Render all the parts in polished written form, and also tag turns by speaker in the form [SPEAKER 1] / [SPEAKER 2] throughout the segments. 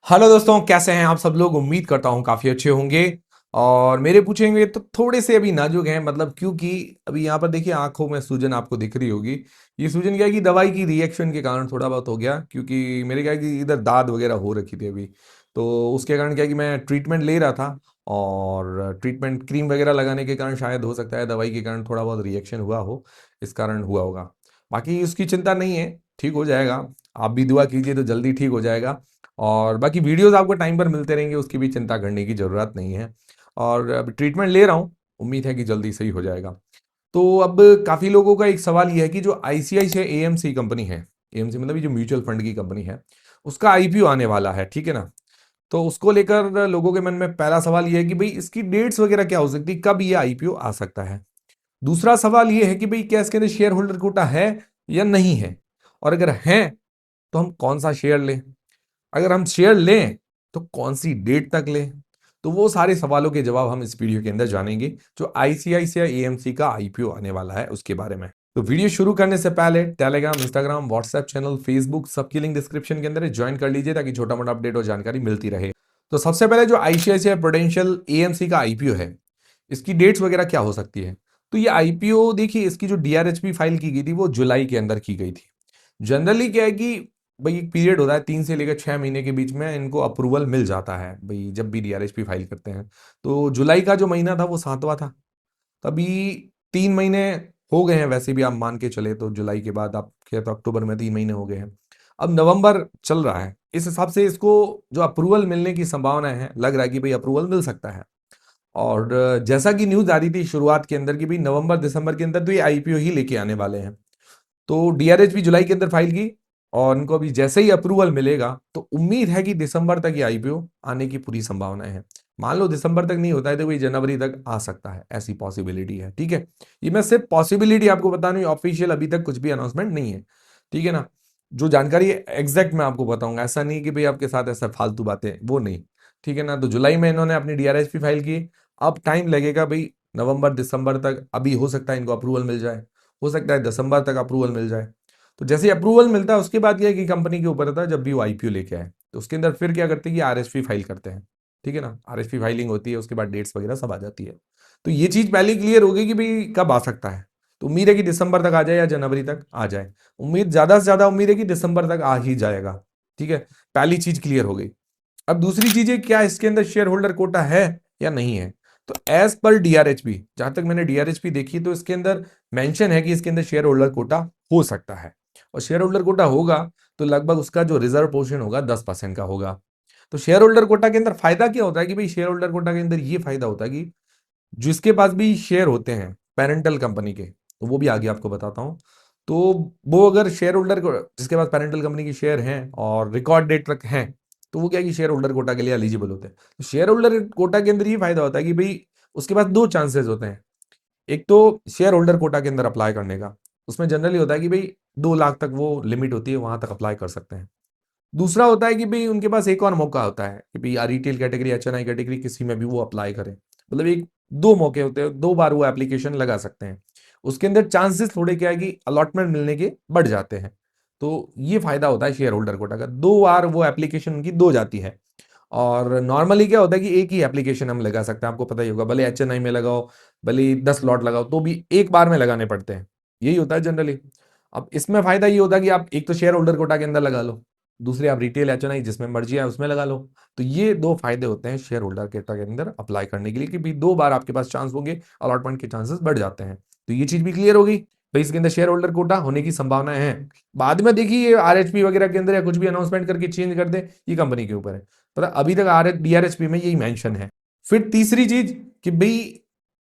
[SPEAKER 1] Hello दोस्तों, कैसे हैं आप सब लोग। उम्मीद करता हूं काफी अच्छे होंगे। और मेरे पूछेंगे तो थोड़े से अभी नाजुक हैं, मतलब क्योंकि अभी यहाँ पर देखिए आंखों में सूजन आपको दिख रही होगी। ये सूजन क्या है कि दवाई की रिएक्शन के कारण थोड़ा बहुत हो गया, क्योंकि मेरे क्या है कि इधर दाद वगैरह हो रखी थी अभी। तो उसके कारण क्या है कि मैं ट्रीटमेंट ले रहा था, और ट्रीटमेंट क्रीम वगैरह लगाने के कारण शायद हो सकता है दवाई के कारण थोड़ा बहुत रिएक्शन हुआ हो, इस कारण हुआ होगा। बाकी उसकी चिंता नहीं है, ठीक हो जाएगा। आप भी दुआ कीजिए तो जल्दी ठीक हो जाएगा। और बाकी वीडियोस आपको टाइम पर मिलते रहेंगे, उसकी भी चिंता करने की ज़रूरत नहीं है। और अब ट्रीटमेंट ले रहा हूँ, उम्मीद है कि जल्दी सही हो जाएगा। तो अब काफ़ी लोगों का एक सवाल ये है कि जो आईसीआईसीआई एएमसी कंपनी है, एएमसी मतलब ये जो म्यूचुअल फंड की कंपनी है, उसका आईपीओ आने वाला है, ठीक है ना। तो उसको लेकर लोगों के मन में पहला सवाल ये है कि भाई इसकी डेट्स वगैरह क्या हो सकती है, कब ये आईपीओ आ सकता है। दूसरा सवाल ये है कि भाई क्या इसके अंदर शेयर होल्डर कोटा है या नहीं है, और अगर है तो हम कौन सा शेयर लें, अगर हम शेयर लें तो कौन सी डेट तक लें। तो वो सारे सवालों के जवाब हम इस वीडियो के अंदर जानेंगे, जो आईसीआईसीआई एएमसी का आईपीओ आने वाला है उसके बारे में। तो वीडियो शुरू करने से पहले Telegram, Instagram, WhatsApp channel, Facebook सबकी लिंक डिस्क्रिप्शन के अंदर ज्वाइन कर लीजिए, ताकि छोटा मोटा अपडेट और जानकारी मिलती रहे। तो सबसे पहले जो आईसीआईसीआई प्रूडेंशियल एएमसी का आईपीओ है, इसकी डेट्स वगैरह क्या हो सकती है। तो ये आईपीओ देखिए, इसकी जो डीआरएचपी फाइल की गई थी वो जुलाई के अंदर की गई थी। जनरली क्या है कि भाई एक पीरियड होता है 3 से लेकर 6 महीने के बीच में, इनको अप्रूवल मिल जाता है भाई जब भी डीआरएचपी फाइल करते हैं। तो जुलाई का जो महीना था वो 7वां था। तभी 3 महीने हो गए हैं, वैसे भी आप मान के चले तो जुलाई के बाद आप कहे तो अक्टूबर में 3 महीने हो गए हैं। अब नवंबर चल रहा है, इस हिसाब से इसको जो अप्रूवल मिलने की संभावना है, लग रहा है कि भाई अप्रूवल मिल सकता है। और जैसा कि न्यूज आ रही थी शुरुआत के अंदर कि भाई नवंबर दिसंबर के अंदर तो ये आईपीओ ही लेके आने वाले हैं। तो डीआरएच भी जुलाई के अंदर फाइल की, और उनको अभी जैसे ही अप्रूवल मिलेगा तो उम्मीद है कि दिसंबर तक ये आईपीओ आने की पूरी संभावना है। मान लो दिसंबर तक नहीं होता है तो कोई जनवरी तक आ सकता है, ऐसी पॉसिबिलिटी है, ठीक है। ये मैं सिर्फ पॉसिबिलिटी आपको बता रहा हूँ, ऑफिशियल अभी तक कुछ भी अनाउंसमेंट नहीं है, ठीक है ना। जो जानकारी एग्जैक्ट मैं आपको बताऊंगा, ऐसा नहीं कि भाई आपके साथ ऐसा फालतू बातें, वो नहीं, ठीक है ना। तो जुलाई में इन्होंने अपनी डीआरएच भी फाइल की। अब टाइम लगेगा भाई नवंबर दिसंबर तक, अभी हो सकता है इनको अप्रूवल मिल जाए, हो सकता है दिसंबर तक अप्रूवल मिल जाए। तो जैसे अप्रूवल मिलता है उसके बाद क्या है कि कंपनी के ऊपर रहता है, जब भी वो आईपीओ लेके आए तो उसके अंदर फिर क्या करते हैं कि आरएसपी फाइल करते हैं, ठीक है ना। आरएसपी फाइलिंग होती है, उसके बाद डेट्स वगैरह सब आ जाती है। तो ये चीज पहले क्लियर होगी कि भाई कब आ सकता है। तो उम्मीद है कि दिसंबर तक आ जाए या जनवरी तक आ जाए। उम्मीद ज्यादा से ज्यादा उम्मीद है कि दिसंबर तक आ ही जाएगा, ठीक है। पहली चीज क्लियर हो गई। अब दूसरी चीज है, क्या इसके अंदर शेयर होल्डर कोटा है या नहीं है। तो एज पर डीआरएचपी, जहां तक मैंने डीआरएचपी देखी तो इसके अंदर मेंशन है कि इसके अंदर शेयर होल्डर कोटा हो सकता है। और शेयर होल्डर कोटा होगा तो लगभग उसका जो रिजर्व पोर्शन होगा 10% का होगा। तो शेयर होल्डर कोटा के अंदर फायदा क्या होता है कि भाई शेयर होल्डर कोटा के अंदर ये फायदा होता है कि जिसके पास भी शेयर होते हैं पेरेंटल कंपनी के, तो वो भी आगे आपको बताता हूं। तो वो अगर शेयर होल्डर को, जिसके पास पेरेंटल कंपनी की शेयर हैं और रिकॉर्ड डेट तक हैं, तो वो क्या है कि शेयर होल्डर कोटा के लिए एलिजिबल होते हैं। तो शेयर होल्डर कोटा के अंदर ये फायदा होता है कि भाई उसके पास दो चांसेस होते हैं। एक तो शेयर होल्डर कोटा के अंदर अप्लाई करने का, उसमें जनरली होता है कि भाई 2 लाख तक वो लिमिट होती है, वहां तक अप्लाई कर सकते हैं। दूसरा होता है कि भाई उनके पास एक और मौका होता है कि भाई रिटेल कैटेगरी, एचएनआई कैटेगरी, किसी में भी वो अप्लाई करें। मतलब एक दो मौके होते हैं, 2 बार वो एप्लीकेशन लगा सकते हैं। उसके अंदर चांसेस थोड़े क्या है कि अलॉटमेंट मिलने के बढ़ जाते हैं। तो ये फायदा होता है शेयर होल्डर कोटा का, 2 बार वो एप्लीकेशन उनकी दो जाती है। और नॉर्मली क्या होता है कि एक ही एप्लीकेशन हम लगा सकते हैं, आपको पता ही होगा, भले एचएनआई में लगाओ, भले 10 लॉट लगाओ, तो भी एक बार में लगाने पड़ते हैं। यही होता है जनरली। अब इसमें फायदा ये होता है कि आप एक तो शेयर होल्डर कोटा के अंदर लगा लो, दूसरे आप रिटेल एचएनआई जिसमें मर्जी है उसमें लगा लो। तो ये दो फायदे होते हैं शेयर होल्डर कोटा के अंदर अप्लाई करने के लिए, कि भाई 2 बार आपके पास चांस होंगे, अलॉटमेंट के चांसेस बढ़ जाते हैं। तो ये चीज भी क्लियर होगी, भाई इसके अंदर शेयर होल्डर कोटा होने की संभावना है। बाद में देखिए ये आरएचपी वगैरह के अंदर या कुछ भी अनाउंसमेंट करके चेंज कर दे, ये कंपनी के ऊपर है। पर अभी तक आर डीआरएचपी में यही मेंशन है। फिर तीसरी चीज कि भाई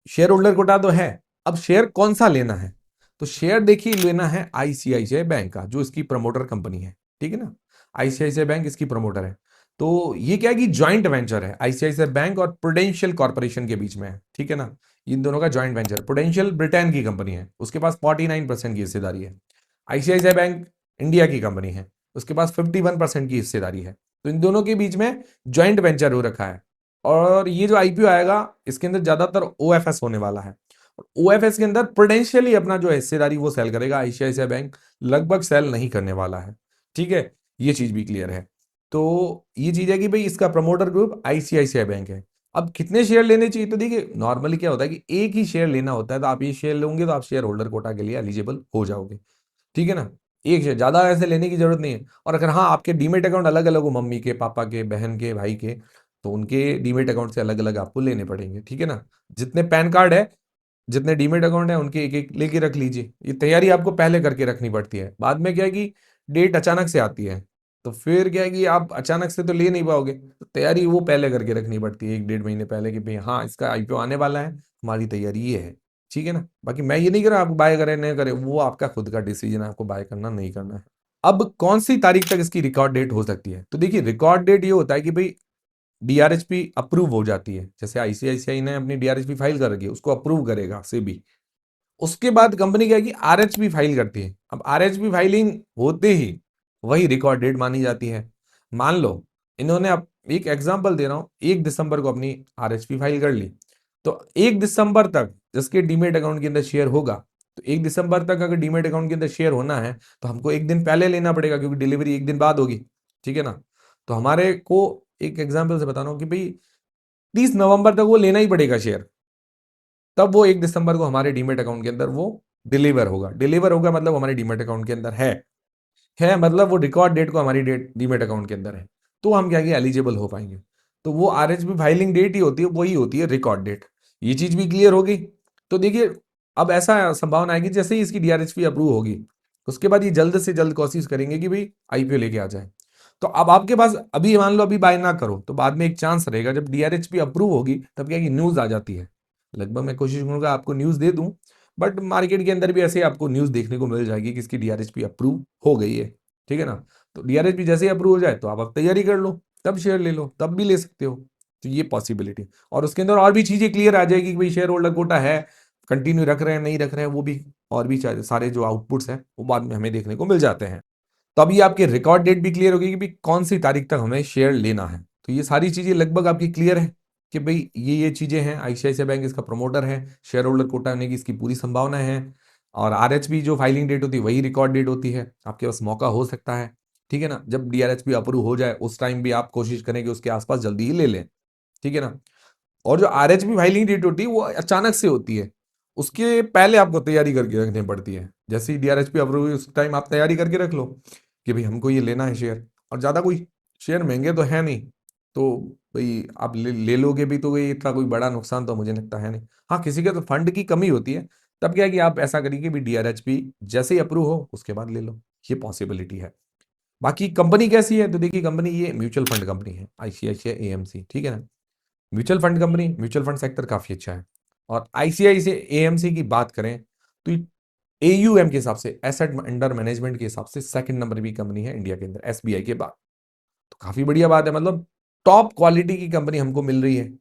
[SPEAKER 1] शेयर होल्डर कोटा तो है, अब शेयर कौन सा लेना है। तो शेयर देखिए लेना है आईसीआईसीआई बैंक का, जो इसकी प्रमोटर कंपनी है, ठीक है ना। आईसीआईसीआई बैंक इसकी प्रमोटर है। तो ये क्या है कि ज्वाइंट वेंचर है आईसीआईसीआई बैंक और प्रूडेंशियल कॉर्पोरेशन के बीच में है, ठीक है ना। इन दोनों का ज्वाइंट वेंचर, प्रूडेंशियल ब्रिटेन की कंपनी है, उसके पास 49% की हिस्सेदारी है। आईसीआईसीआई बैंक इंडिया की कंपनी है, उसके पास 51% की हिस्सेदारी है। तो इन दोनों के बीच में ज्वाइंट वेंचर हो रखा है। और ये जो आईपीओ आएगा इसके अंदर ज्यादातर ओएफएस होने वाला है। ओएफएस के अंदर प्रूडेंशियली अपना जो हिस्सेदारी वो सेल करेगा, आईसीआईसीआई बैंक लगभग सेल नहीं करने वाला है, ठीक है। ये चीज भी क्लियर है। तो ये चीज है कि भाई इसका प्रमोटर ग्रुप आईसीआईसीआई बैंक है। अब कितने शेयर लेने चाहिए, तो देखिए नॉर्मली क्या होता है कि एक ही शेयर लेना होता है, तो आप ये शेयर लोगे तो आप शेयर होल्डर कोटा के लिए एलिजिबल हो जाओगे, ठीक है ना। एक शेयर, ज्यादा ऐसे लेने की जरूरत नहीं है। और अगर हाँ आपके डीमेट अकाउंट अलग अलग हो, मम्मी के, पापा के, बहन के, भाई के, तो उनके डीमेट अकाउंट से अलग अलग आपको लेने पड़ेंगे, ठीक है ना। जितने पैन कार्ड है, जितने डीमेट अकाउंट है, उनके एक एक लेके रख लीजिए। ये तैयारी आपको पहले करके रखनी पड़ती है, बाद में क्या है कि डेट अचानक से आती है, तो फिर क्या है कि आप अचानक से तो ले नहीं पाओगे, तो तैयारी वो पहले करके रखनी पड़ती है 1 डेढ़ महीने पहले कि भाई हाँ इसका आईपीओ आने वाला है, हमारी तैयारी ये है, ठीक है ना। बाकी मैं ये नहीं कह रहा आप बाय करें नहीं करें, वो आपका खुद का डिसीजन है, आपको बाय करना नहीं करना है। अब कौन सी तारीख तक इसकी रिकॉर्ड डेट हो सकती है, तो देखिए रिकॉर्ड डेट ये होता है कि भाई डीआरएचपी अप्रूव हो जाती है, जैसे आईसीआईसीआई ने अपनी डीआरएचपी फाइल कर रखी है, उसको अप्रूव करेगा सेबी। उसके बाद कंपनी क्या है कि आरएचपी फाइल करती है। अब आरएचपी फाइलिंग होते ही वही रिकॉर्ड डेट मानी जाती है। मान लो इन्होंने, अब एक एग्जांपल दे रहा हूं, 1 दिसंबर को अपनी आरएचपी फाइल कर ली, तो 1 दिसंबर तक जिसके डीमेट अकाउंट के अंदर शेयर होगा, तो 1 दिसंबर तक अगर डीमेट अकाउंट के अंदर शेयर होना है तो हमको एक दिन पहले लेना पड़ेगा, क्योंकि डिलीवरी एक दिन बाद होगी, ठीक है ना। तो हमारे को एक एग्जाम्पल से बता रहा हूँ कि भाई 30 नवंबर तक वो लेना ही पड़ेगा शेयर, तब वो 1 दिसंबर को हमारे डीमेट अकाउंट के अंदर वो डिलीवर होगा। डिलीवर होगा मतलब हमारे डीमेट अकाउंट के अंदर है मतलब वो रिकॉर्ड डेट को हमारी डेट डीमेट अकाउंट के अंदर है, तो हम क्या एलिजिबल हो पाएंगे। तो वो आरएचपी फाइलिंग डेट ही होती है, वही होती है रिकॉर्ड डेट। ये चीज भी क्लियर होगी। तो देखिए अब ऐसा संभावना है कि जैसे ही इसकी डीआरएचपी अप्रूव होगी, उसके बाद ये जल्द से जल्द कोशिश करेंगे कि भाई आईपीओ लेके आ जाए। तो अब आपके पास अभी मान लो अभी बाय ना करो, तो बाद में एक चांस रहेगा जब डीआरएचपी अप्रूव होगी, तब क्या है कि न्यूज आ जाती है। लगभग मैं कोशिश करूंगा आपको न्यूज दे दूं, बट मार्केट के अंदर भी ऐसे आपको न्यूज देखने को मिल जाएगी कि इसकी डीआरएचपी अप्रूव हो गई है, ठीक है ना। तो डीआरएचपी जैसे ही अप्रूव हो जाए तो आप अब तैयारी कर लो, तब शेयर ले लो, तब भी ले सकते हो। तो ये पॉसिबिलिटी, और उसके अंदर और भी चीजें क्लियर आ जाएगी कि भाई शेयर होल्डर कोटा है, कंटिन्यू रख रहे हैं नहीं रख रहे हैं, वो भी और भी सारे जो आउटपुट्स हैं वो बाद में हमें देखने को मिल जाते हैं। तो अभी आपकी रिकॉर्ड डेट भी क्लियर होगी कि भाई कौन सी तारीख तक हमें शेयर लेना है। तो ये सारी चीजें लगभग आपकी क्लियर है कि भाई ये चीजें हैं। आईसीआईसीआई बैंक इसका प्रमोटर है, शेयर होल्डर कोटा होने की इसकी पूरी संभावना है। और आरएचपी जो फाइलिंग डेट होती है वही रिकॉर्ड डेट होती है, आपके पास मौका हो सकता है, ठीक है ना। जब डीआरएचपी अप्रूव हो जाए उस टाइम भी आप कोशिश करें कि उसके आसपास जल्दी ही ले लें, ठीक है ना। और जो आरएचपी फाइलिंग डेट होती है वो अचानक से होती है, उसके पहले आपको तैयारी करके रखनी पड़ती है। जैसे ही डीआरएचपी अप्रूव हुई उस टाइम आप तैयारी करके रख लो कि भाई हमको ये लेना है शेयर, और ज्यादा कोई शेयर महंगे तो है नहीं, तो भाई आप ले लोगे भी तो कोई इतना कोई बड़ा नुकसान तो मुझे लगता है नहीं। हाँ किसी के तो फंड की कमी होती है, तब क्या है कि आप ऐसा करिए कि भी डीआरएचपी जैसे ही अप्रूव हो उसके बाद ले लो, ये पॉसिबिलिटी है। बाकी कंपनी कैसी है, तो देखिए कंपनी ये म्यूचुअल फंड कंपनी है आईसीआईसीआई एएमसी, ठीक है ना। Mutual fund company, mutual fund sector काफी अच्छा है। और आईसीआईसीआई एएमसी की बात करें तो एयूएम के हिसाब से, एसेट अंडर मैनेजमेंट के हिसाब से सेकंड नंबर की कंपनी है इंडिया के अंदर एसबीआई के बाद। तो काफी बढ़िया बात है, मतलब टॉप क्वालिटी की कंपनी हमको मिल रही है।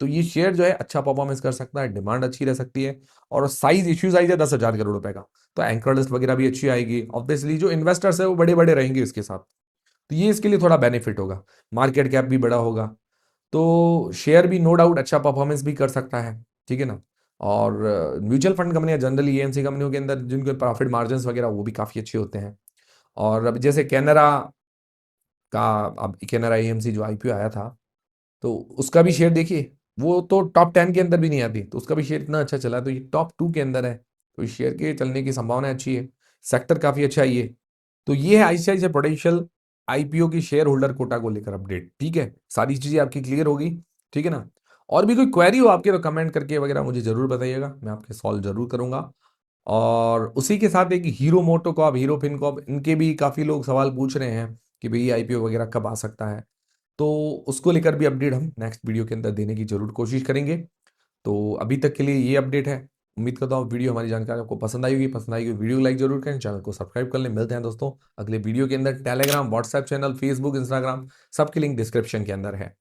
[SPEAKER 1] तो ये शेयर जो है अच्छा परफॉर्मेंस कर सकता है, डिमांड अच्छी रह सकती है, और साइज इश्यू साइज है 10,000 करोड़ रुपए का, तो एंकर लिस्ट वगैरह भी अच्छी आएगी। ऑब्वियसली जो इन्वेस्टर्स है वो बड़े बड़े रहेंगे इसके साथ, तो ये इसके लिए थोड़ा बेनिफिट होगा। मार्केट कैप भी बड़ा होगा, तो शेयर भी नो डाउट अच्छा परफॉर्मेंस भी कर सकता है, ठीक है ना। और म्यूचुअल फंड कंपनियां जनरली एएमसी कंपनियों के अंदर जिनके प्रॉफिट मार्जिन वगैरह वो भी काफी अच्छे होते हैं। और अब जैसे कैनरा का, अब कैनरा एएमसी जो आईपीओ आया था, तो उसका भी शेयर देखिए, वो तो टॉप 10 के अंदर भी नहीं आती, तो उसका भी शेयर इतना अच्छा चला, तो ये टॉप 2 के अंदर है, तो इस शेयर के चलने की संभावना अच्छी है। सेक्टर काफी अच्छा है ये। तो ये है आईसीआईसीआई प्रोडेंशियल आईपीओ की शेयर होल्डर कोटा को लेकर अपडेट, ठीक है। सारी चीजें आपकी क्लियर होगी, ठीक है ना। और भी कोई क्वेरी हो आपके तो कमेंट करके वगैरह मुझे जरूर बताइएगा, मैं आपके सॉल्व जरूर करूंगा। और उसी के साथ एक हीरो मोटोकॉर्प, हीरो फिनकॉर्प, इनके भी काफी लोग सवाल पूछ रहे हैं कि भाई आईपीओ वगैरह कब आ सकता है, तो उसको लेकर भी अपडेट हम नेक्स्ट वीडियो के अंदर देने की जरूर कोशिश करेंगे। तो अभी तक के लिए ये अपडेट है। उम्मीद करता हूँ वीडियो, हमारी जानकारी आपको पसंद आई होगी। पसंद आई होगी वीडियो लाइक जरूर करें, चैनल को सब्सक्राइब कर लें। मिलते हैं दोस्तों अगले वीडियो के अंदर। Telegram, WhatsApp channel, Facebook, Instagram, सबकी लिंक डिस्क्रिप्शन के अंदर है।